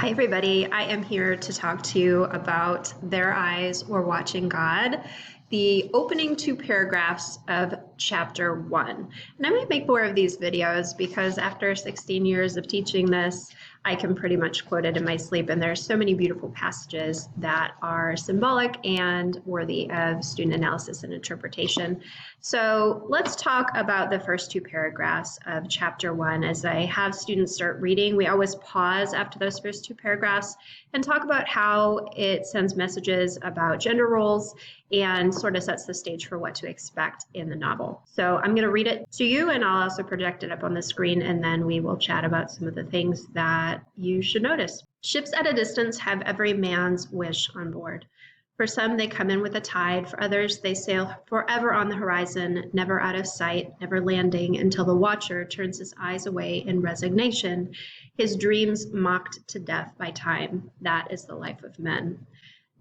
Hi, everybody. I am here to talk to you about Their Eyes Were Watching God, the opening two paragraphs of chapter 1. And I might make more of these videos because after 16 years of teaching this, I can pretty much quote it in my sleep. And there's so many beautiful passages that are symbolic and worthy of student analysis and interpretation. So let's talk about the first two paragraphs of chapter 1. As I have students start reading, we always pause after those first two paragraphs and talk about how it sends messages about gender roles and sort of sets the stage for what to expect in the novel. So I'm going to read it to you, and I'll also project it up on the screen, and then we will chat about some of the things that you should notice. Ships at a distance have every man's wish on board. For some, they come in with a tide. For others, they sail forever on the horizon, never out of sight, never landing until the watcher turns his eyes away in resignation, his dreams mocked to death by time. That is the life of men.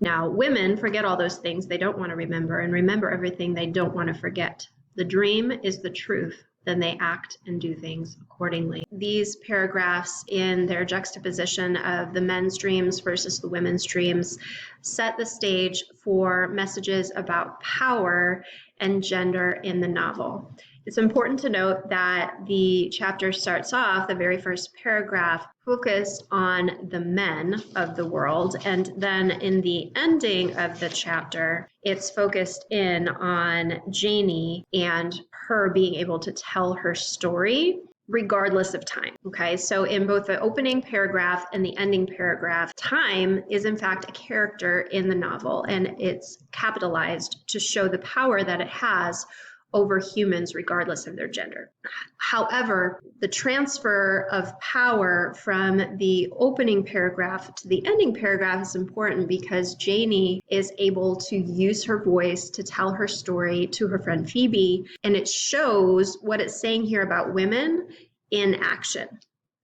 Now, women forget all those things they don't want to remember and remember everything they don't want to forget. The dream is the truth. Then they act and do things accordingly. These paragraphs, in their juxtaposition of the men's dreams versus the women's dreams, set the stage for messages about power and gender in the novel. It's important to note that the chapter starts off, the very first paragraph, focused on the men of the world, and then in the ending of the chapter, it's focused in on Janie and her being able to tell her story regardless of time. Okay, so in both the opening paragraph and the ending paragraph, time is in fact a character in the novel, and it's capitalized to show the power that it has over humans regardless of their gender. However, the transfer of power from the opening paragraph to the ending paragraph is important because Janie is able to use her voice to tell her story to her friend Phoebe, and it shows what it's saying here about women in action.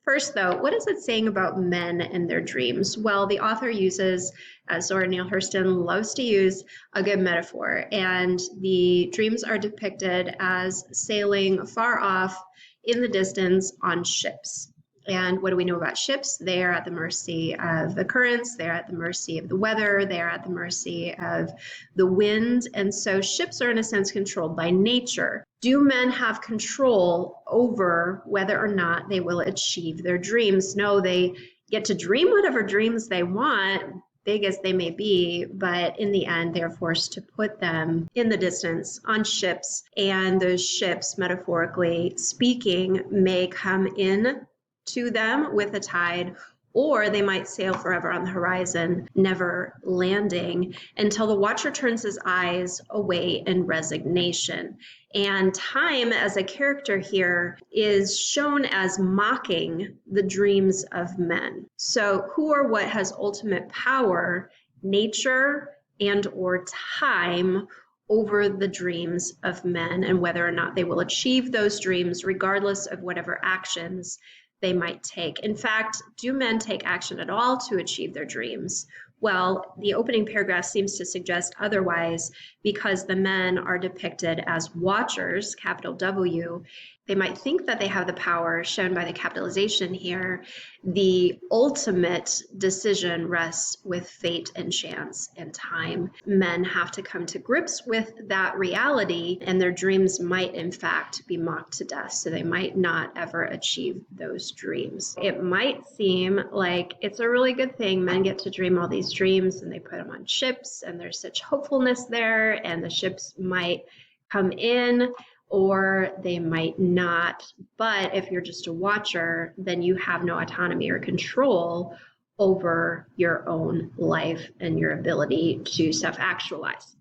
First, though, what is it saying about men and their dreams? Well, the author uses, as Zora Neale Hurston loves to use, a good metaphor. And the dreams are depicted as sailing far off in the distance on ships. And what do we know about ships? They are at the mercy of the currents. They're at the mercy of the weather. They are at the mercy of the wind. And so ships are, in a sense, controlled by nature. Do men have control over whether or not they will achieve their dreams? No, they get to dream whatever dreams they want, big as they may be, but in the end, they're forced to put them in the distance on ships. And those ships, metaphorically speaking, may come in to them with a tide, or they might sail forever on the horizon, never landing until the watcher turns his eyes away in resignation. And time as a character here is shown as mocking the dreams of men. So who or what has ultimate power, nature and or time, over the dreams of men and whether or not they will achieve those dreams regardless of whatever actions they might take. In fact, do men take action at all to achieve their dreams? Well, the opening paragraph seems to suggest otherwise because the men are depicted as watchers, capital W. They might think that they have the power shown by the capitalization here. The ultimate decision rests with fate and chance and time. Men have to come to grips with that reality, and their dreams might in fact be mocked to death, so they might not ever achieve those dreams. It might seem like it's a really good thing. Men get to dream all these dreams and they put them on ships, and there's such hopefulness there, and the ships might come in or they might not. But if you're just a watcher, then you have no autonomy or control over your own life and your ability to self-actualize.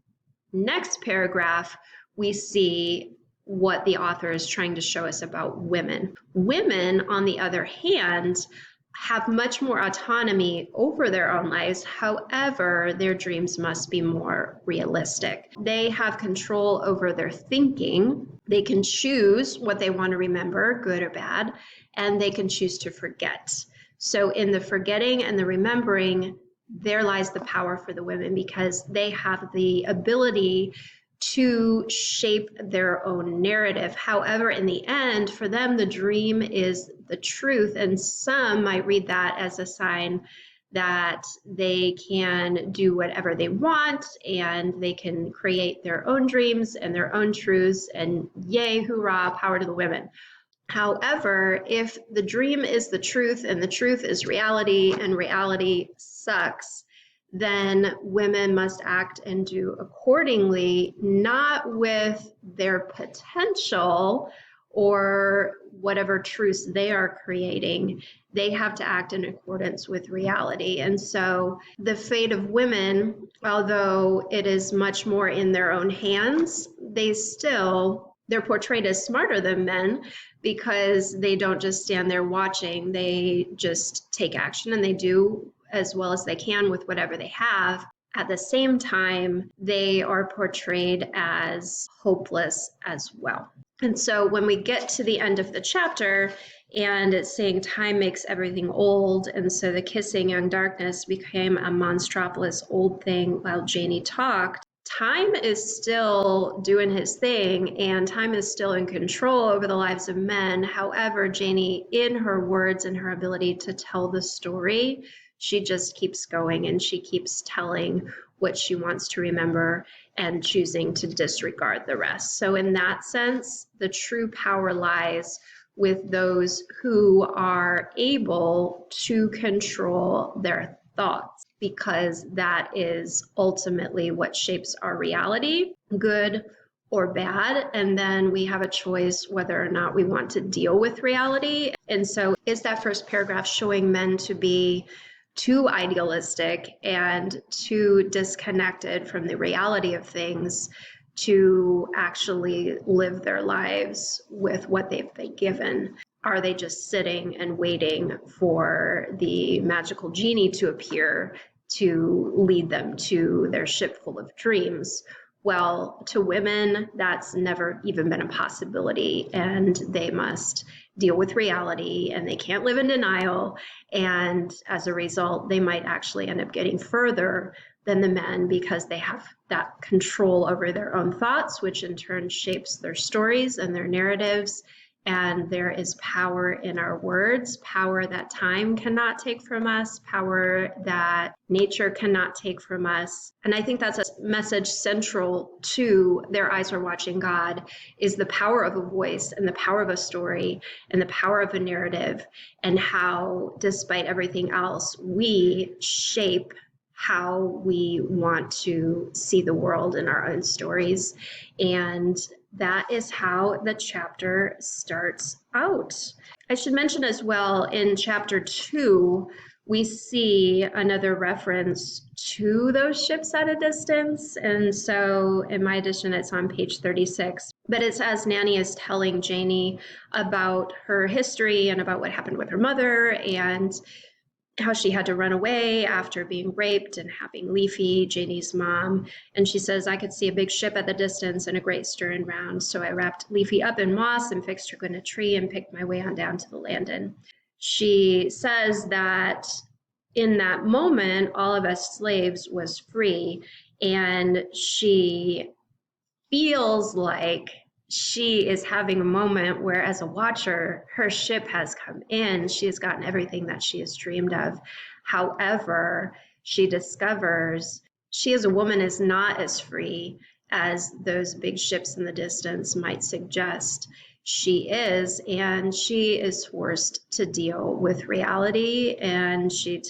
Next paragraph, we see what the author is trying to show us about women. Women, on the other hand, have much more autonomy over their own lives. However, their dreams must be more realistic. They have control over their thinking. They can choose what they want to remember, good or bad, and they can choose to forget. So in the forgetting and the remembering, there lies the power for the women because they have the ability to shape their own narrative. However, in the end, for them, the dream is the truth. And some might read that as a sign that they can do whatever they want and they can create their own dreams and their own truths, and yay, hoorah, power to the women. However, if the dream is the truth and the truth is reality and reality sucks, then women must act and do accordingly, not with their potential or whatever truths they are creating. They have to act in accordance with reality. And so the fate of women, although it is much more in their own hands, they're portrayed as smarter than men because they don't just stand there watching. They just take action and they do as well as they can with whatever they have. At the same time, they are portrayed as hopeless as well. And so when we get to the end of the chapter and it's saying time makes everything old, and so the kissing young darkness became a monstropolis old thing while Janie talked, time is still doing his thing and time is still in control over the lives of men. However, Janie, in her words and her ability to tell the story, she just keeps going and she keeps telling what she wants to remember and choosing to disregard the rest. So in that sense, the true power lies with those who are able to control their thoughts, because that is ultimately what shapes our reality, good or bad. And then we have a choice whether or not we want to deal with reality. And so is that first paragraph showing men to be too idealistic and too disconnected from the reality of things to actually live their lives with what they've been given? Are they just sitting and waiting for the magical genie to appear to lead them to their ship full of dreams? Well, to women, that's never even been a possibility, and they must deal with reality and they can't live in denial. And as a result, they might actually end up getting further than the men because they have that control over their own thoughts, which in turn shapes their stories and their narratives. And there is power in our words, power that time cannot take from us, power that nature cannot take from us. And I think that's a message central to Their Eyes Are Watching God, is the power of a voice and the power of a story and the power of a narrative, and how, despite everything else, we shape how we want to see the world in our own stories. And that is how the chapter starts out. I should mention as well, in chapter 2, we see another reference to those ships at a distance. And so in my edition, it's on page 36. But it's as Nanny is telling Janie about her history and about what happened with her mother and how she had to run away after being raped and having Leafy, Janie's mom. And she says, I could see a big ship at the distance and a great stirring round. So I wrapped Leafy up in moss and fixed her in a tree and picked my way on down to the landing. She says that in that moment, all of us slaves was free. And she feels like she is having a moment where, as a watcher, her ship has come in. She has gotten everything that she has dreamed of. However, she discovers she as a woman is not as free as those big ships in the distance might suggest. She is, and she is forced to deal with reality. And she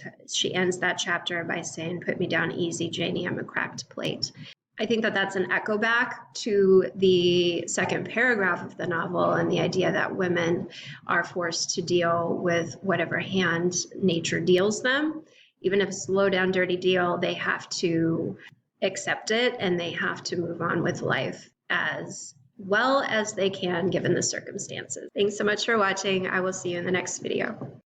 ends that chapter by saying, "Put me down easy, Janie, I'm a cracked plate." I think that that's an echo back to the second paragraph of the novel and the idea that women are forced to deal with whatever hand nature deals them. Even if it's a low down, dirty deal, they have to accept it and they have to move on with life as well as they can given the circumstances. Thanks so much for watching. I will see you in the next video.